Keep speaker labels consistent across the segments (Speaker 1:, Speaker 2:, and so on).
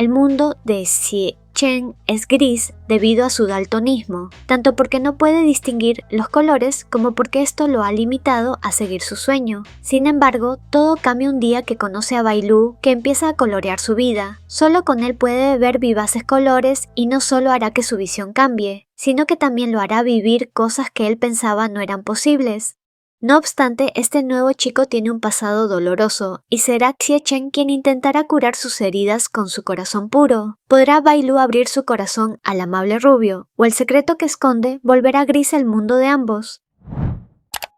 Speaker 1: el mundo de Xie Chen es gris debido a su daltonismo, tanto porque no puede distinguir los colores como porque esto lo ha limitado a seguir su sueño. Sin embargo, todo cambia un día que conoce a Bai Lu, que empieza a colorear su vida. Solo con él puede ver vivaces colores y no solo hará que su visión cambie, sino que también lo hará vivir cosas que él pensaba no eran posibles. No obstante, este nuevo chico tiene un pasado doloroso, y será Xie Chen quien intentará curar sus heridas con su corazón puro. ¿Podrá Bai Lu abrir su corazón al amable rubio, o el secreto que esconde volverá gris el mundo de ambos?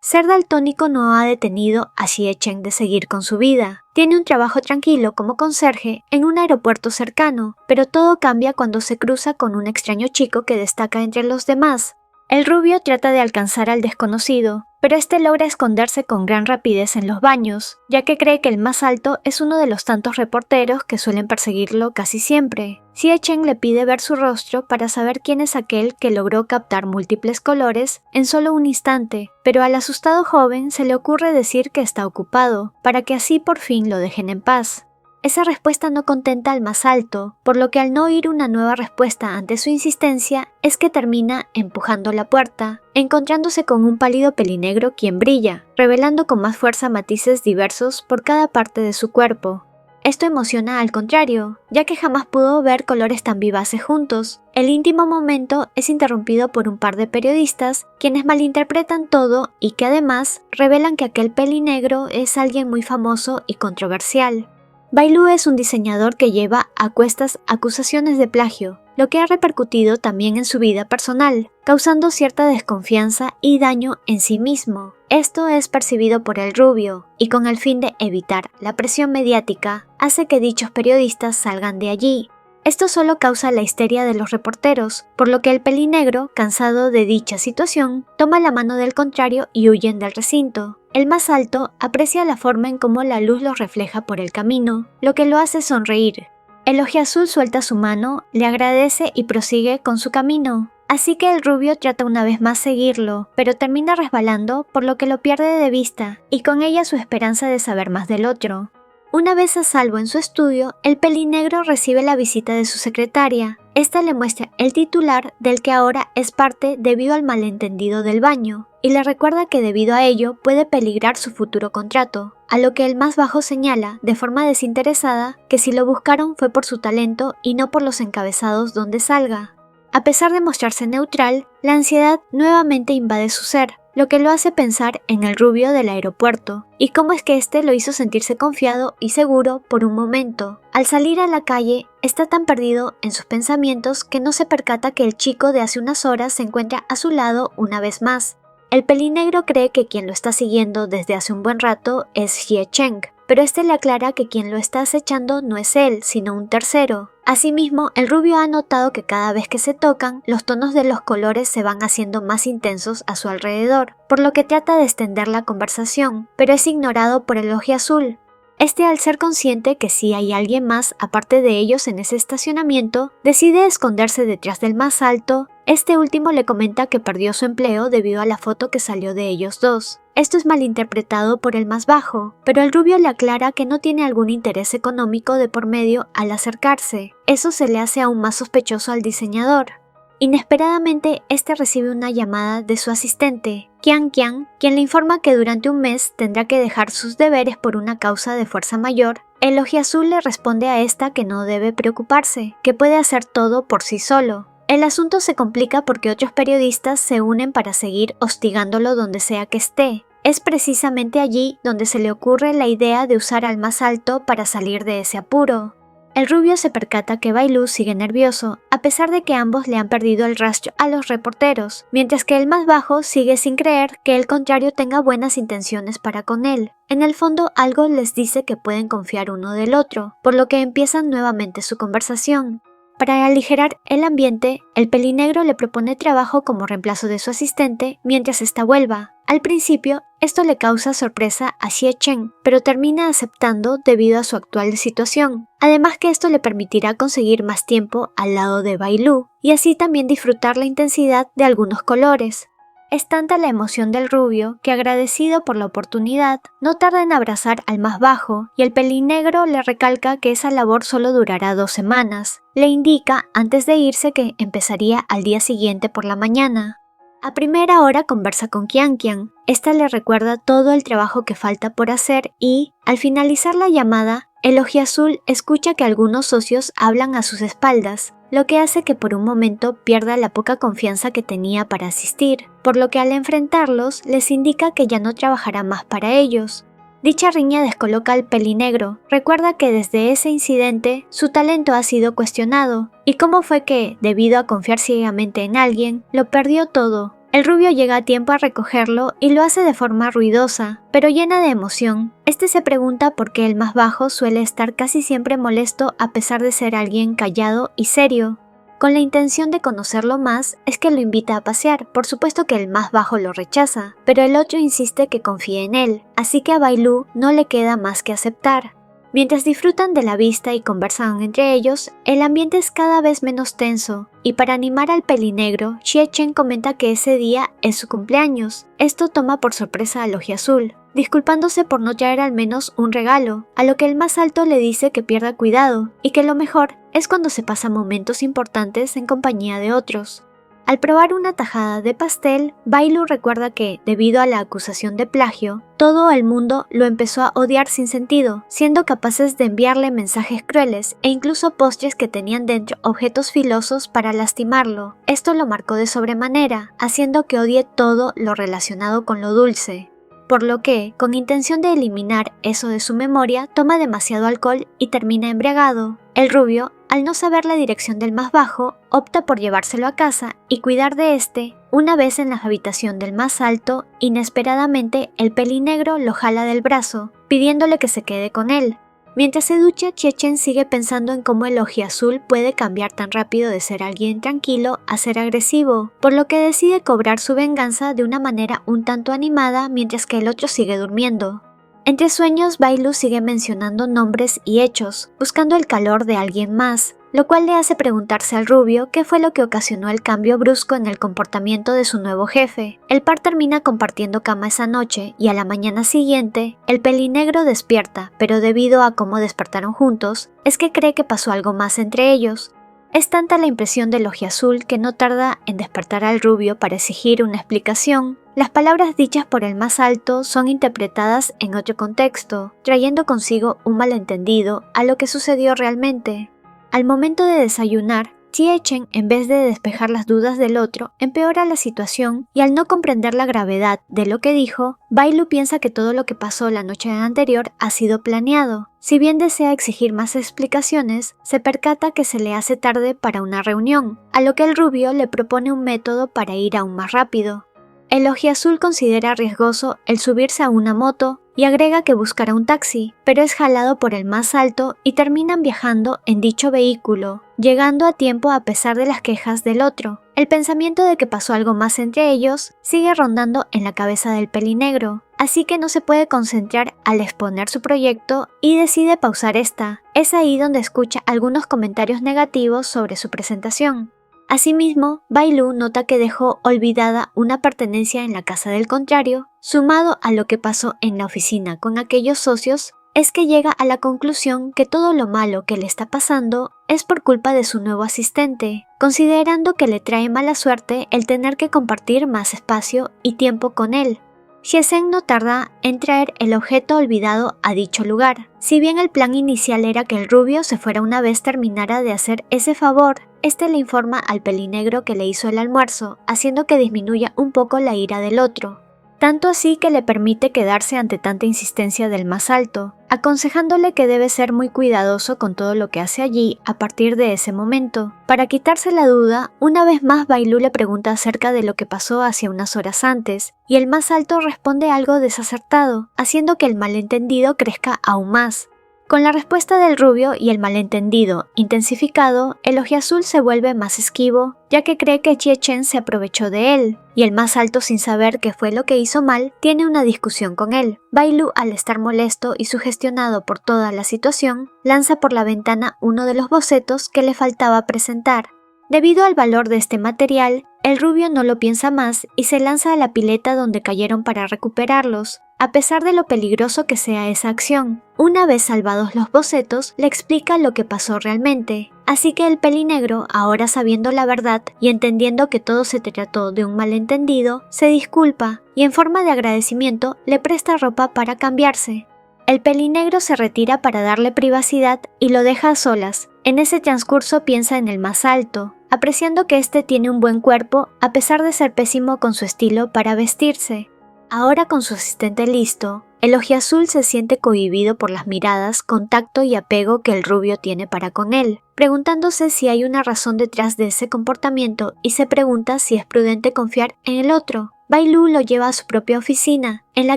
Speaker 1: Ser daltónico no ha detenido a Xie Chen de seguir con su vida. Tiene un trabajo tranquilo como conserje en un aeropuerto cercano, pero todo cambia cuando se cruza con un extraño chico que destaca entre los demás. El rubio trata de alcanzar al desconocido, pero este logra esconderse con gran rapidez en los baños, ya que cree que el más alto es uno de los tantos reporteros que suelen perseguirlo casi siempre. Xie Chen le pide ver su rostro para saber quién es aquel que logró captar múltiples colores en solo un instante, pero al asustado joven se le ocurre decir que está ocupado, para que así por fin lo dejen en paz. Esa respuesta no contenta al más alto, por lo que al no oír una nueva respuesta ante su insistencia, es que termina empujando la puerta, encontrándose con un pálido pelinegro quien brilla, revelando con más fuerza matices diversos por cada parte de su cuerpo. Esto emociona al contrario, ya que jamás pudo ver colores tan vivaces juntos. El íntimo momento es interrumpido por un par de periodistas, quienes malinterpretan todo y que además revelan que aquel pelinegro es alguien muy famoso y controversial. Bai Lu es un diseñador que lleva a cuestas acusaciones de plagio, lo que ha repercutido también en su vida personal, causando cierta desconfianza y daño en sí mismo. Esto es percibido por el rubio, y con el fin de evitar la presión mediática, hace que dichos periodistas salgan de allí. Esto solo causa la histeria de los reporteros, por lo que el pelinegro, cansado de dicha situación, toma la mano del contrario y huyen del recinto. El más alto aprecia la forma en cómo la luz los refleja por el camino, lo que lo hace sonreír. El ojiazul suelta su mano, le agradece y prosigue con su camino. Así que el rubio trata una vez más seguirlo, pero termina resbalando por lo que lo pierde de vista, y con ella su esperanza de saber más del otro. Una vez a salvo en su estudio, el pelinegro recibe la visita de su secretaria. Esta le muestra el titular del que ahora es parte debido al malentendido del baño, y le recuerda que debido a ello puede peligrar su futuro contrato, a lo que el más bajo señala, de forma desinteresada, que si lo buscaron fue por su talento y no por los encabezados donde salga. A pesar de mostrarse neutral, la ansiedad nuevamente invade su ser, lo que lo hace pensar en el rubio del aeropuerto, y cómo es que este lo hizo sentirse confiado y seguro por un momento. Al salir a la calle, está tan perdido en sus pensamientos que no se percata que el chico de hace unas horas se encuentra a su lado una vez más. El pelinegro cree que quien lo está siguiendo desde hace un buen rato es Xie Chen, pero este le aclara que quien lo está acechando no es él, sino un tercero. Asimismo, el rubio ha notado que cada vez que se tocan, los tonos de los colores se van haciendo más intensos a su alrededor, por lo que trata de extender la conversación, pero es ignorado por el ojiazul. Este, al ser consciente que sí hay alguien más aparte de ellos en ese estacionamiento, decide esconderse detrás del más alto. Este último le comenta que perdió su empleo debido a la foto que salió de ellos dos. Esto es malinterpretado por el más bajo, pero el rubio le aclara que no tiene algún interés económico de por medio al acercarse. Eso se le hace aún más sospechoso al diseñador. Inesperadamente, este recibe una llamada de su asistente, Qian, quien le informa que durante un mes tendrá que dejar sus deberes por una causa de fuerza mayor. El ojiazul le responde a esta que no debe preocuparse, que puede hacer todo por sí solo. El asunto se complica porque otros periodistas se unen para seguir hostigándolo donde sea que esté. Es precisamente allí donde se le ocurre la idea de usar al más alto para salir de ese apuro. El rubio se percata que Bai Lu sigue nervioso, a pesar de que ambos le han perdido el rastro a los reporteros, mientras que el más bajo sigue sin creer que el contrario tenga buenas intenciones para con él. En el fondo, algo les dice que pueden confiar uno del otro, por lo que empiezan nuevamente su conversación. Para aligerar el ambiente, el pelinegro le propone trabajo como reemplazo de su asistente mientras ésta vuelva. Al principio, esto le causa sorpresa a Xie Chen, pero termina aceptando debido a su actual situación. Además que esto le permitirá conseguir más tiempo al lado de Bai Lu, y así también disfrutar la intensidad de algunos colores. Es tanta la emoción del rubio que, agradecido por la oportunidad, no tarda en abrazar al más bajo, y el pelinegro le recalca que esa labor solo durará 2 semanas. Le indica antes de irse que empezaría al día siguiente por la mañana. A primera hora conversa con Qian Qian. Esta le recuerda todo el trabajo que falta por hacer y, al finalizar la llamada, el ojiazul escucha que algunos socios hablan a sus espaldas, lo que hace que por un momento pierda la poca confianza que tenía para asistir, por lo que al enfrentarlos les indica que ya no trabajará más para ellos. Dicha riña descoloca al pelinegro, recuerda que desde ese incidente su talento ha sido cuestionado, y cómo fue que, debido a confiar ciegamente en alguien, lo perdió todo. El rubio llega a tiempo a recogerlo y lo hace de forma ruidosa, pero llena de emoción. Este se pregunta por qué el más bajo suele estar casi siempre molesto a pesar de ser alguien callado y serio. Con la intención de conocerlo más, es que lo invita a pasear. Por supuesto que el más bajo lo rechaza, pero el otro insiste que confíe en él, así que a Bai Lu no le queda más que aceptar. Mientras disfrutan de la vista y conversan entre ellos, el ambiente es cada vez menos tenso, y para animar al pelinegro, Xie Chen comenta que ese día es su cumpleaños. Esto toma por sorpresa al ojiazul, disculpándose por no traer al menos un regalo, a lo que el más alto le dice que pierda cuidado, y que lo mejor es cuando se pasa momentos importantes en compañía de otros. Al probar una tajada de pastel, Bai Lu recuerda que, debido a la acusación de plagio, todo el mundo lo empezó a odiar sin sentido, siendo capaces de enviarle mensajes crueles e incluso postres que tenían dentro objetos filosos para lastimarlo. Esto lo marcó de sobremanera, haciendo que odie todo lo relacionado con lo dulce. Por lo que, con intención de eliminar eso de su memoria, toma demasiado alcohol y termina embriagado. El rubio, al no saber la dirección del más bajo, opta por llevárselo a casa y cuidar de este. Una vez en la habitación del más alto, inesperadamente el pelinegro lo jala del brazo, pidiéndole que se quede con él. Mientras se ducha, Xie Chen sigue pensando en cómo el ojiazul puede cambiar tan rápido de ser alguien tranquilo a ser agresivo, por lo que decide cobrar su venganza de una manera un tanto animada mientras que el otro sigue durmiendo. Entre sueños, Bai Lu sigue mencionando nombres y hechos, buscando el calor de alguien más, lo cual le hace preguntarse al rubio qué fue lo que ocasionó el cambio brusco en el comportamiento de su nuevo jefe. El par termina compartiendo cama esa noche y a la mañana siguiente, el pelinegro despierta, pero debido a cómo despertaron juntos, es que cree que pasó algo más entre ellos. Es tanta la impresión del ojiazul que no tarda en despertar al rubio para exigir una explicación. Las palabras dichas por el más alto son interpretadas en otro contexto, trayendo consigo un malentendido a lo que sucedió realmente. Al momento de desayunar, Xie Chen, en vez de despejar las dudas del otro, empeora la situación y al no comprender la gravedad de lo que dijo, Bai Lu piensa que todo lo que pasó la noche anterior ha sido planeado. Si bien desea exigir más explicaciones, se percata que se le hace tarde para una reunión, a lo que el rubio le propone un método para ir aún más rápido. El ojiazul considera riesgoso el subirse a una moto y agrega que buscará un taxi, pero es jalado por el más alto y terminan viajando en dicho vehículo, llegando a tiempo a pesar de las quejas del otro. El pensamiento de que pasó algo más entre ellos sigue rondando en la cabeza del pelinegro, así que no se puede concentrar al exponer su proyecto y decide pausar esta. Es ahí donde escucha algunos comentarios negativos sobre su presentación. Asimismo, Bai Lu nota que dejó olvidada una pertenencia en la casa del contrario, sumado a lo que pasó en la oficina con aquellos socios, es que llega a la conclusión que todo lo malo que le está pasando es por culpa de su nuevo asistente, considerando que le trae mala suerte el tener que compartir más espacio y tiempo con él. Xie Chen no tarda en traer el objeto olvidado a dicho lugar. Si bien el plan inicial era que el rubio se fuera una vez terminara de hacer ese favor, este le informa al pelinegro que le hizo el almuerzo, haciendo que disminuya un poco la ira del otro. Tanto así que le permite quedarse ante tanta insistencia del más alto, aconsejándole que debe ser muy cuidadoso con todo lo que hace allí a partir de ese momento. Para quitarse la duda, una vez más Bai Lu le pregunta acerca de lo que pasó hace unas horas antes, y el más alto responde algo desacertado, haciendo que el malentendido crezca aún más. Con la respuesta del rubio y el malentendido intensificado, el ojiazul se vuelve más esquivo, ya que cree que Xie Chen se aprovechó de él, y el más alto, sin saber qué fue lo que hizo mal, tiene una discusión con él. Bai Lu, al estar molesto y sugestionado por toda la situación, lanza por la ventana uno de los bocetos que le faltaba presentar. Debido al valor de este material, El rubio no lo piensa más y se lanza a la pileta donde cayeron para recuperarlos, a pesar de lo peligroso que sea esa acción. Una vez salvados los bocetos, le explica lo que pasó realmente. Así que el pelinegro, ahora sabiendo la verdad y entendiendo que todo se trató de un malentendido, se disculpa y en forma de agradecimiento le presta ropa para cambiarse. El pelinegro se retira para darle privacidad y lo deja a solas. En ese transcurso piensa en el más alto, apreciando que este tiene un buen cuerpo a pesar de ser pésimo con su estilo para vestirse. Ahora con su asistente listo, el ojiazul se siente cohibido por las miradas, contacto y apego que el rubio tiene para con él, preguntándose si hay una razón detrás de ese comportamiento y se pregunta si es prudente confiar en el otro. Bai Lu lo lleva a su propia oficina, en la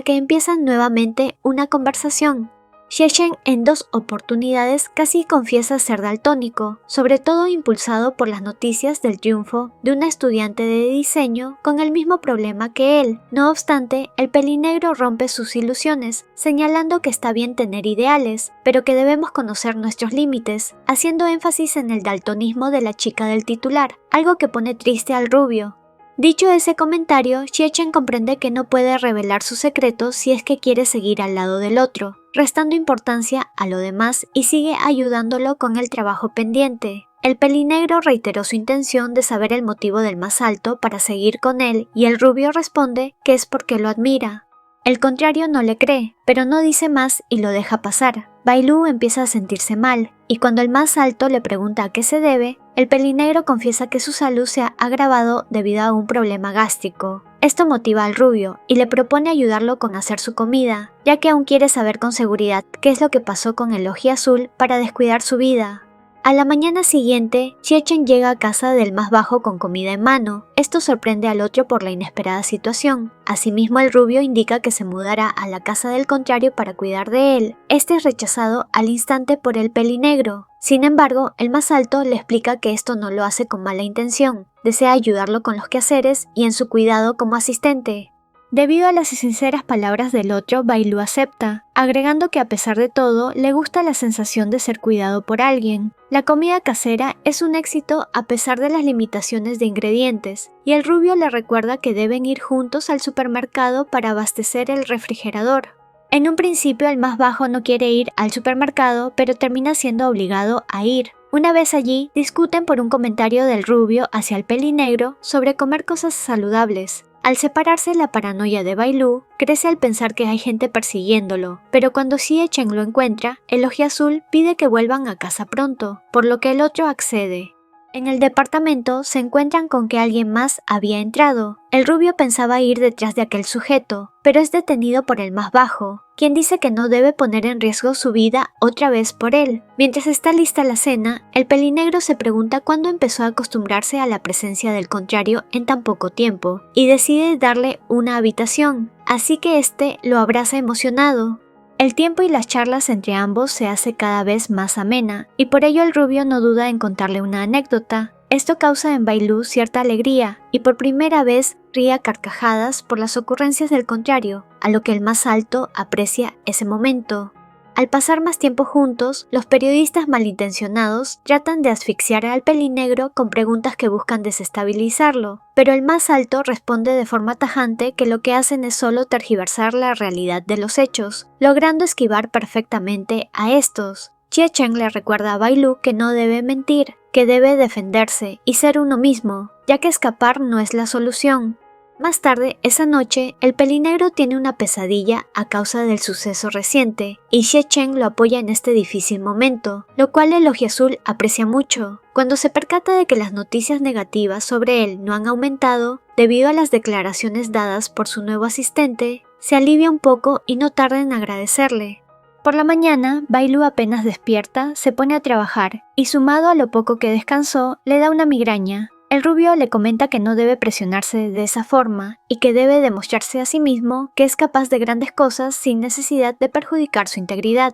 Speaker 1: que empiezan nuevamente una conversación. Xie Chen en 2 oportunidades casi confiesa ser daltónico, sobre todo impulsado por las noticias del triunfo de una estudiante de diseño con el mismo problema que él. No obstante, el pelinegro rompe sus ilusiones, señalando que está bien tener ideales, pero que debemos conocer nuestros límites, haciendo énfasis en el daltonismo de la chica del titular, algo que pone triste al rubio. Dicho ese comentario, Xie Chen comprende que no puede revelar su secreto si es que quiere seguir al lado del otro, restando importancia a lo demás y sigue ayudándolo con el trabajo pendiente. El pelinegro reiteró su intención de saber el motivo del más alto para seguir con él y el rubio responde que es porque lo admira. El contrario no le cree, pero no dice más y lo deja pasar. Bai Lu empieza a sentirse mal, y cuando el más alto le pregunta a qué se debe, el pelinegro confiesa que su salud se ha agravado debido a un problema gástrico. Esto motiva al rubio, y le propone ayudarlo con hacer su comida, ya que aún quiere saber con seguridad qué es lo que pasó con el ojiazul para descuidar su vida. A la mañana siguiente, Xie Chen llega a casa del más bajo con comida en mano. Esto sorprende al otro por la inesperada situación. Asimismo, el rubio indica que se mudará a la casa del contrario para cuidar de él. Este es rechazado al instante por el pelinegro. Sin embargo, el más alto le explica que esto no lo hace con mala intención. Desea ayudarlo con los quehaceres y en su cuidado como asistente. Debido a las sinceras palabras del otro, Bai Lu acepta, agregando que a pesar de todo, le gusta la sensación de ser cuidado por alguien. La comida casera es un éxito a pesar de las limitaciones de ingredientes, y el rubio le recuerda que deben ir juntos al supermercado para abastecer el refrigerador. En un principio el más bajo no quiere ir al supermercado, pero termina siendo obligado a ir. Una vez allí, discuten por un comentario del rubio hacia el pelinegro sobre comer cosas saludables. Al separarse, la paranoia de Bai Lu crece al pensar que hay gente persiguiéndolo, pero cuando Xie Chen lo encuentra, el ojiazul pide que vuelvan a casa pronto, por lo que el otro accede. En el departamento se encuentran con que alguien más había entrado. El rubio pensaba ir detrás de aquel sujeto, pero es detenido por el más bajo, quien dice que no debe poner en riesgo su vida otra vez por él. Mientras está lista la cena, el pelinegro se pregunta cuándo empezó a acostumbrarse a la presencia del contrario en tan poco tiempo, y decide darle una habitación, así que este lo abraza emocionado. El tiempo y las charlas entre ambos se hace cada vez más amena, y por ello el rubio no duda en contarle una anécdota. Esto causa en Bai Lu cierta alegría, y por primera vez ríe a carcajadas por las ocurrencias del contrario, a lo que el más alto aprecia ese momento. Al pasar más tiempo juntos, los periodistas malintencionados tratan de asfixiar al pelinegro con preguntas que buscan desestabilizarlo, pero el más alto responde de forma tajante que lo que hacen es solo tergiversar la realidad de los hechos, logrando esquivar perfectamente a estos. Xie Chen le recuerda a Bai Lu que no debe mentir, que debe defenderse y ser uno mismo, ya que escapar no es la solución. Más tarde, esa noche, el pelinegro tiene una pesadilla a causa del suceso reciente, y Xie Chen lo apoya en este difícil momento, lo cual el ojiazul aprecia mucho. Cuando se percata de que las noticias negativas sobre él no han aumentado, debido a las declaraciones dadas por su nuevo asistente, se alivia un poco y no tarda en agradecerle. Por la mañana, Bai Lu apenas despierta, se pone a trabajar, y sumado a lo poco que descansó, le da una migraña. El rubio le comenta que no debe presionarse de esa forma y que debe demostrarse a sí mismo que es capaz de grandes cosas sin necesidad de perjudicar su integridad.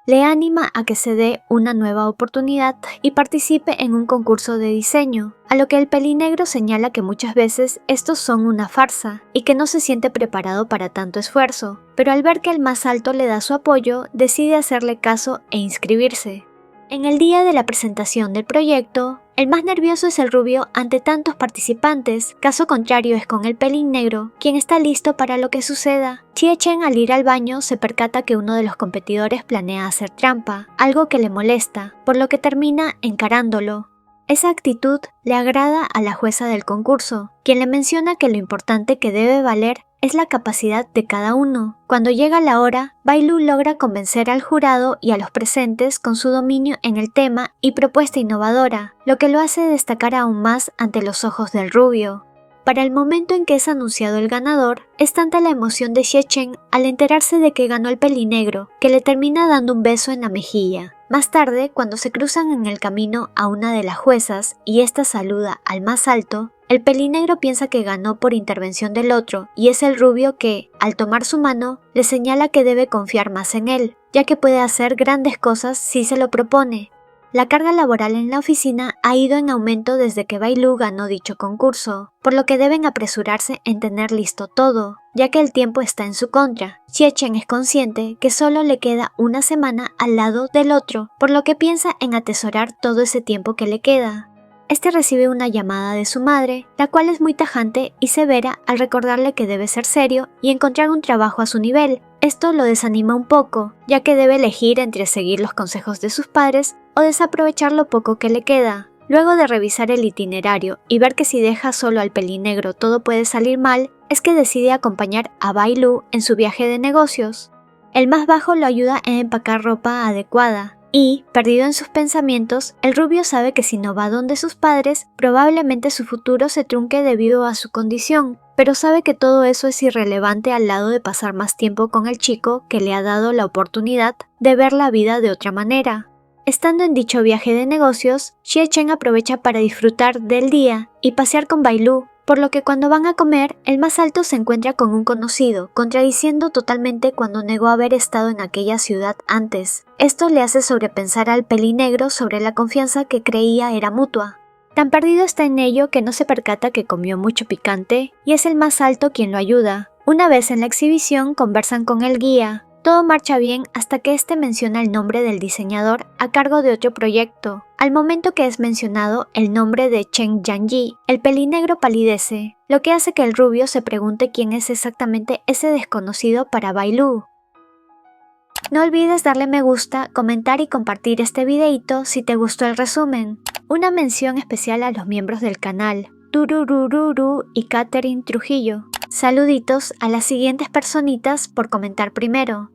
Speaker 1: Le anima a que se dé una nueva oportunidad y participe en un concurso de diseño, a lo que el pelinegro señala que muchas veces estos son una farsa y que no se siente preparado para tanto esfuerzo, pero al ver que el más alto le da su apoyo, decide hacerle caso e inscribirse. En el día de la presentación del proyecto, El más nervioso es el rubio ante tantos participantes, caso contrario es con el pelín negro, quien está listo para lo que suceda. Chie-Chen al ir al baño se percata que uno de los competidores planea hacer trampa, algo que le molesta, por lo que termina encarándolo. Esa actitud le agrada a la jueza del concurso, quien le menciona que lo importante que debe valer es la capacidad de cada uno. Cuando llega la hora, Bai Lu logra convencer al jurado y a los presentes con su dominio en el tema y propuesta innovadora, lo que lo hace destacar aún más ante los ojos del rubio. Para el momento en que es anunciado el ganador, es tanta la emoción de Chie-Chen al enterarse de que ganó el pelinegro, que le termina dando un beso en la mejilla. Más tarde, cuando se cruzan en el camino a una de las juezas y ésta saluda al más alto, el pelinegro piensa que ganó por intervención del otro y es el rubio que, al tomar su mano, le señala que debe confiar más en él, ya que puede hacer grandes cosas si se lo propone. La carga laboral en la oficina ha ido en aumento desde que Bai Lu ganó dicho concurso, por lo que deben apresurarse en tener listo todo, ya que el tiempo está en su contra. Chie-Chen es consciente que solo le queda una semana al lado del otro, por lo que piensa en atesorar todo ese tiempo que le queda. Este recibe una llamada de su madre, la cual es muy tajante y severa al recordarle que debe ser serio y encontrar un trabajo a su nivel. Esto lo desanima un poco, ya que debe elegir entre seguir los consejos de sus padres o desaprovechar lo poco que le queda. Luego de revisar el itinerario y ver que si deja solo al pelinegro todo puede salir mal, es que decide acompañar a Bai Lu en su viaje de negocios. El más bajo lo ayuda a empacar ropa adecuada. Y, perdido en sus pensamientos, el rubio sabe que si no va donde sus padres, probablemente su futuro se trunque debido a su condición, pero sabe que todo eso es irrelevante al lado de pasar más tiempo con el chico que le ha dado la oportunidad de ver la vida de otra manera. Estando en dicho viaje de negocios, Chie-Chen aprovecha para disfrutar del día y pasear con Bai Lu, por lo que cuando van a comer, el más alto se encuentra con un conocido, contradiciendo totalmente cuando negó haber estado en aquella ciudad antes. Esto le hace sobrepensar al pelinegro sobre la confianza que creía era mutua. Tan perdido está en ello que no se percata que comió mucho picante y es el más alto quien lo ayuda. Una vez en la exhibición conversan con el guía. Todo marcha bien hasta que este menciona el nombre del diseñador a cargo de otro proyecto. Al momento que es mencionado el nombre de Chen Yanyi, el pelinegro palidece, lo que hace que el rubio se pregunte quién es exactamente ese desconocido para Bai Lu. No olvides darle me gusta, comentar y compartir este videito si te gustó el resumen. Una mención especial a los miembros del canal, Tururururu y Catherine Trujillo. Saluditos a las siguientes personitas por comentar primero.